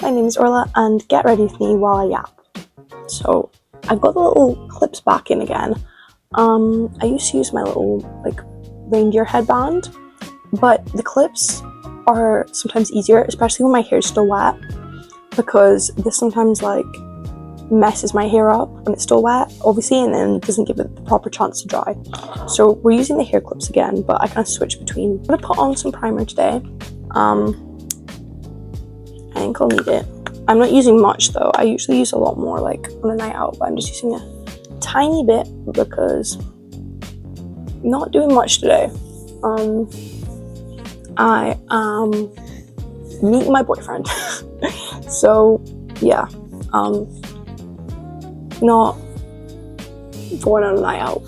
my name is Orla, and get ready with me while I yap. So I've got the little clips back in again. I used to use my little reindeer headband, but the clips are sometimes easier, especially when my hair's still wet, because this sometimes messes my hair up when it's still wet, obviously, and then doesn't give it the proper chance to dry. So we're using the hair clips again, but I kind of switch between. I'm gonna put on some primer today. I think I'll need it. I'm not using much though. I usually use a lot more on a night out, but I'm just using a tiny bit because I'm not doing much today. I am meeting my boyfriend. So yeah, not going on a night out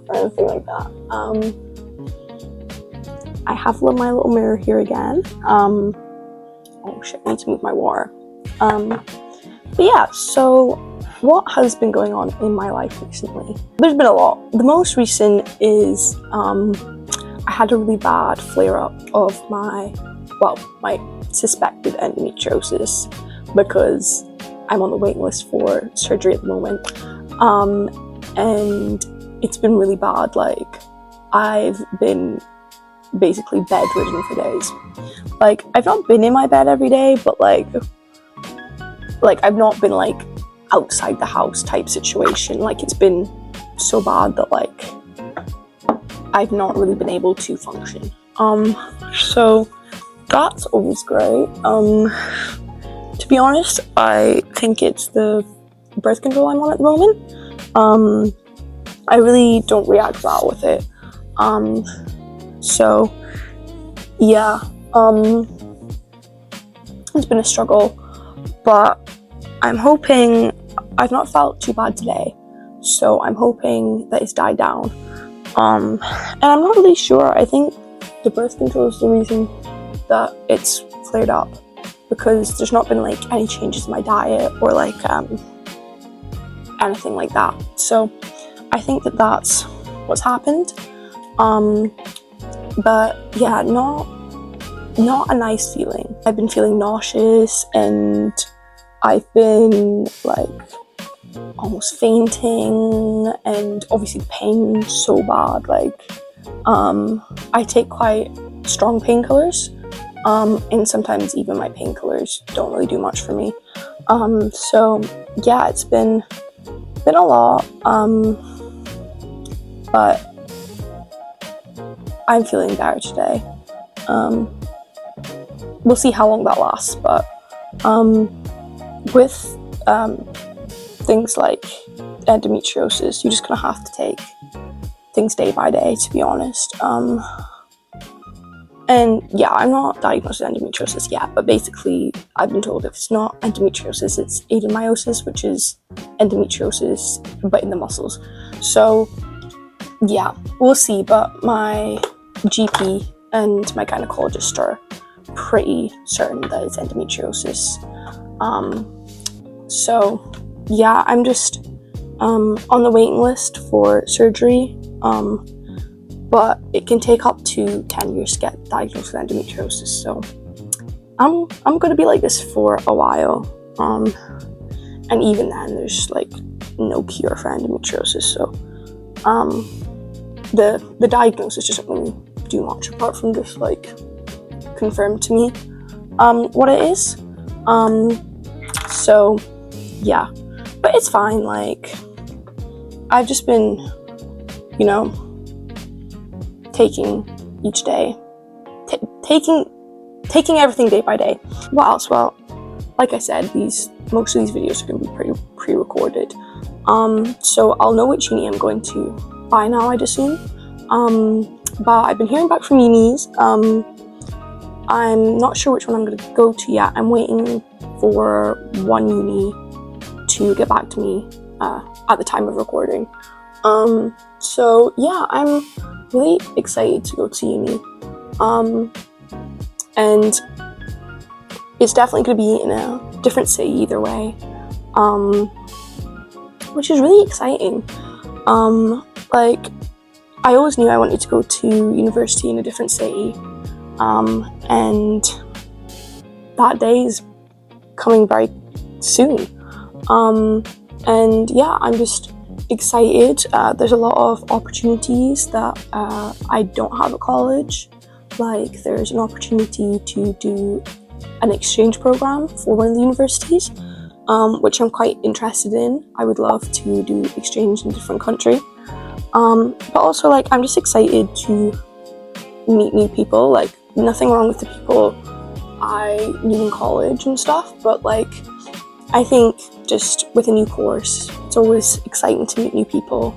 or anything like that. I have my little mirror here again. Oh shit, I need to move my water. But yeah, so what has been going on in my life recently? There's been a lot. The most recent is I had a really bad flare-up of my suspected endometriosis, because I'm on the waiting list for surgery at the moment. And it's been really bad. I've been basically bedridden for days. I've not been in my bed every day, but I've not been outside the house type situation. It's been so bad that I've not really been able to function. So that's always great. To be honest, I think it's the birth control I'm on at the moment. I really don't react well with it. So yeah, it's been a struggle, but I'm hoping I've not felt too bad today, so I'm hoping that it's died down. And I'm not really sure. I think the birth control is the reason that it's flared up, because there's not been any changes in my diet or anything like that. So I think that that's what's happened. But yeah, not a nice feeling. I've been feeling nauseous, and I've been almost fainting, and obviously the pain's so bad. I take quite strong painkillers, and sometimes even my painkillers don't really do much for me. So yeah, it's been a lot, but I'm feeling better today. We'll see how long that lasts, but with things like endometriosis, you're just gonna have to take things day by day, to be honest. And yeah, I'm not diagnosed with endometriosis yet, but basically I've been told if it's not endometriosis, it's adenomyosis, which is endometriosis but in the muscles. So yeah, we'll see, but my GP and my gynecologist are pretty certain that it's endometriosis. So yeah, I'm just on the waiting list for surgery, but it can take up to 10 years to get diagnosed with endometriosis, so I'm gonna be like this for a while, and even then there's no cure for endometriosis, so the diagnosis doesn't really do much apart from just confirm to me what it is. So yeah, but it's fine. I've just been taking each day, taking everything day by day. What else? Well, like I said, most of these videos are going to be pretty pre-recorded, so I'll know which uni I'm going to by now, I'd assume. But I've been hearing back from unis. I'm not sure which one I'm going to go to yet. I'm waiting for one uni to get back to me at the time of recording. So yeah, I'm really excited to go to uni. And it's definitely going to be in a different city either way, which is really exciting. I always knew I wanted to go to university in a different city, and that day is coming very soon. And yeah, I'm just excited. There's a lot of opportunities that I don't have at college. Like, there's an opportunity to do an exchange program for one of the universities, which I'm quite interested in. I would love to do exchange in a different country. But also, like, I'm just excited to meet new people. Like, nothing wrong with the people I knew in college and stuff, but like, I think just with a new course, it's always exciting to meet new people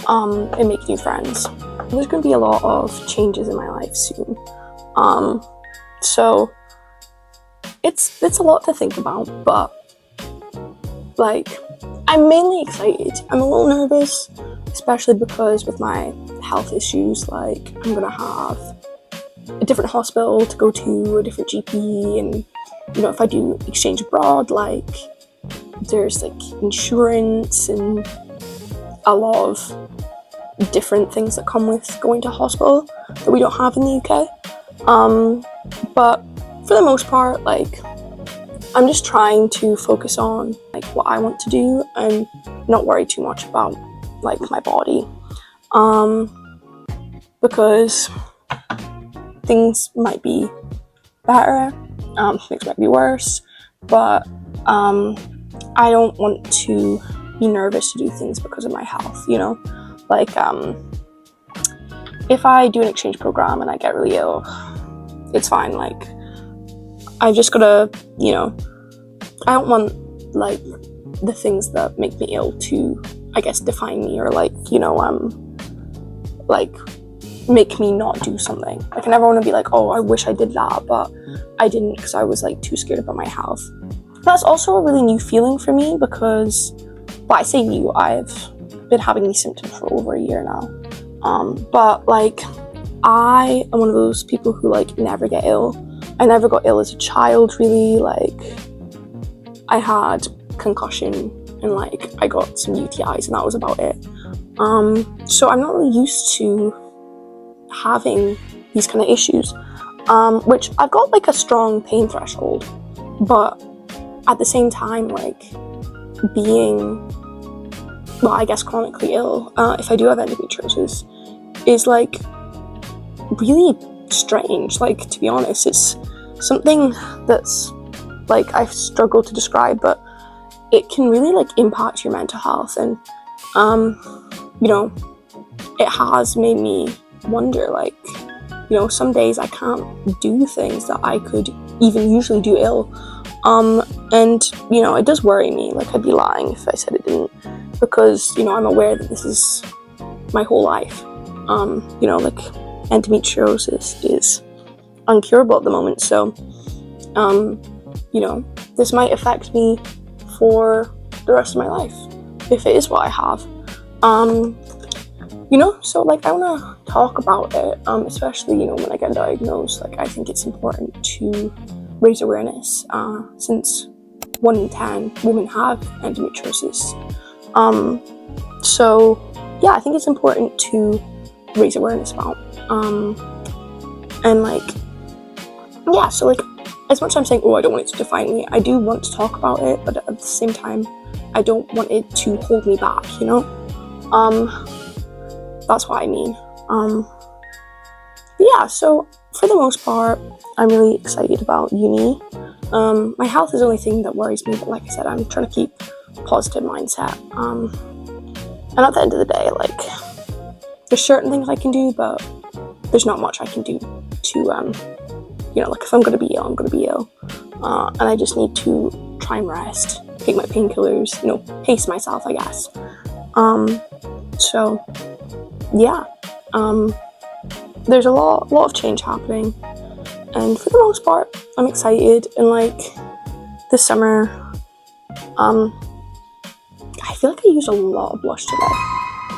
and make new friends. There's going to be a lot of changes in my life soon, so it's a lot to think about, but like, I'm mainly excited. I'm a little nervous, especially because with my health issues, like, I'm gonna have a different hospital to go to, a different GP, and you know, if I do exchange abroad, like, there's like insurance and a lot of different things that come with going to hospital that we don't have in the UK. But for the most part, like, I'm just trying to focus on like what I want to do and not worry too much about like my body, because things might be better, things might be worse, but I don't want to be nervous to do things because of my health, you know? Like, if I do an exchange program and I get really ill, it's fine. Like, I just gotta, you know, I don't want like the things that make me ill to, I guess, define me, or like, you know, like make me not do something. Like, I never want to be like, oh, I wish I did that, but I didn't because I was like too scared about my health. That's also a really new feeling for me because, well, I say new, I've been having these symptoms for over a year now. But like, I am one of those people who like never get ill. I never got ill as a child, really. Like, I had concussion and like I got some UTIs and that was about it. So I'm not really used to having these kind of issues, which I've got like a strong pain threshold, but at the same time, like, being, well, I guess chronically ill, if I do have endometriosis, is like really strange. Like, to be honest, it's something that's like I've struggled to describe, but it can really like impact your mental health, and you know, it has made me wonder, like, you know, some days I can't do things that I could even usually do ill, and you know, it does worry me. Like, I'd be lying if I said it didn't, because you know, I'm aware that this is my whole life. You know, like, endometriosis is uncurable at the moment, so you know, this might affect me for the rest of my life if it is what I have. You know, so like, I want to talk about it, especially, you know, when I get diagnosed. Like, I think it's important to raise awareness, since 1 in 10 women have endometriosis. So yeah, I think it's important to raise awareness about, and like, yeah, so like, as much as I'm saying, oh, I don't want it to define me, I do want to talk about it, but at the same time, I don't want it to hold me back, you know? That's what I mean. Yeah, so for the most part, I'm really excited about uni. My health is the only thing that worries me, but like I said, I'm trying to keep a positive mindset. And at the end of the day, like, there's certain things I can do, but there's not much I can do to, you know, like, if I'm going to be ill, I'm going to be ill. And I just need to try and rest, take my painkillers, you know, pace myself, I guess. So, yeah. There's a lot of change happening. And for the most part, I'm excited. And, like, this summer, I feel like I used a lot of blush today.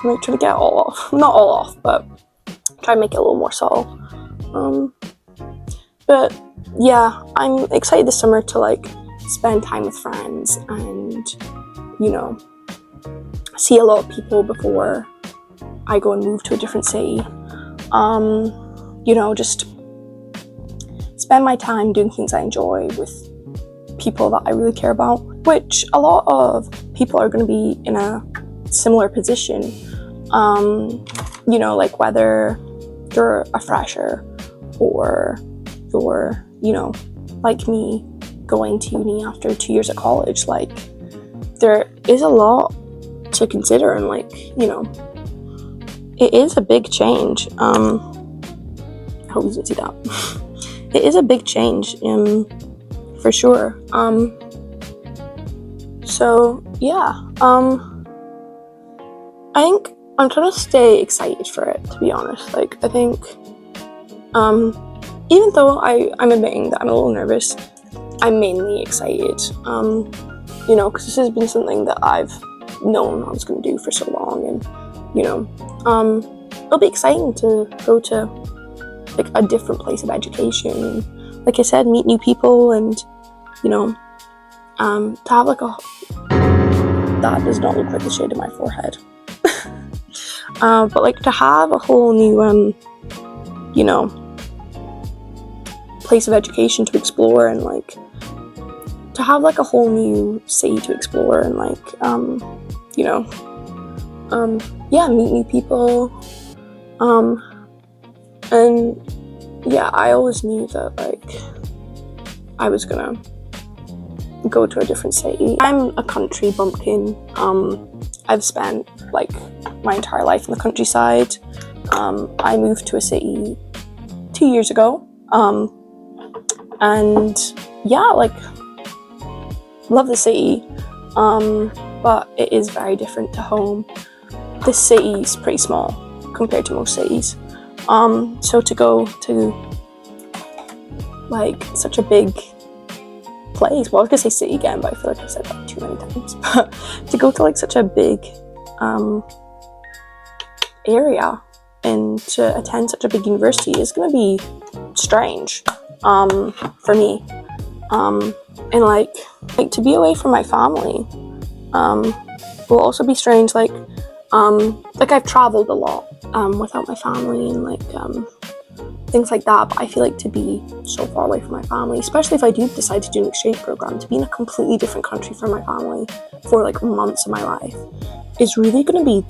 I'm like, trying to get it all off. Not all off, but try and make it a little more subtle. But yeah, I'm excited this summer to like spend time with friends and, you know, see a lot of people before I go and move to a different city. You know, just spend my time doing things I enjoy with people that I really care about, which a lot of people are going to be in a similar position. You know, like whether you're a fresher or you're, you know, like me, going to uni after 2 years at college. Like, there is a lot to consider, and like, you know, it is a big change. I hope you didn't see that. It is a big change, for sure. So yeah, I think I'm trying to stay excited for it, to be honest. Like, I think, even though I'm admitting that I'm a little nervous, I'm mainly excited, you know, because this has been something that I've known I was going to do for so long, and, you know, it'll be exciting to go to, like, a different place of education, and, like I said, meet new people, and, you know, to have, like, that does not look like the shade of my forehead, but, like, to have a whole new, you know, place of education to explore, and, like, to have, like, a whole new city to explore, and, like, you know, yeah, meet new people, and yeah, I always knew that, like, I was gonna go to a different city. I'm a country bumpkin. I've spent, like, my entire life in the countryside. I moved to a city 2 years ago, and yeah, like, love the city, but it is very different to home. This city's pretty small compared to most cities, so to go to, like, such a big place, well, I was gonna say city again, but I feel like I've said that too many times, but to go to, like, such a big area and to attend such a big university is gonna be strange, for me, and like to be away from my family will also be strange. Like I've traveled a lot without my family, and like things like that, but I feel like to be so far away from my family, especially if I do decide to do an exchange program, to be in a completely different country from my family for like months of my life is really going to be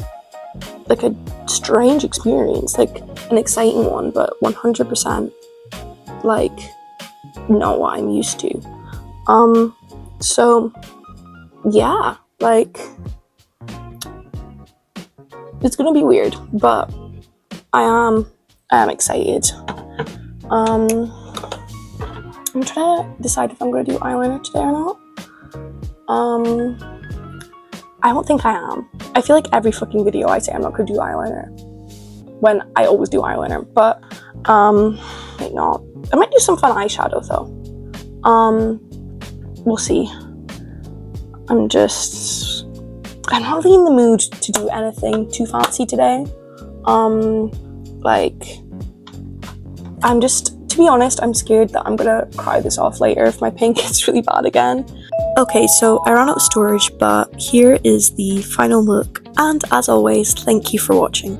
like a strange experience, like an exciting one, but 100% like not what I'm used to. So yeah, like it's gonna be weird, but I am excited. I'm trying to decide if I'm gonna do eyeliner today or not. I don't think I am. I feel like every fucking video I say I'm not gonna do eyeliner when I always do eyeliner, but might not. I might do some fun eyeshadow though. We'll see. I'm not really in the mood to do anything too fancy today. To be honest, I'm scared that I'm gonna cry this off later if my pain gets really bad again. Okay, so I ran out of storage, but here is the final look, and as always, thank you for watching.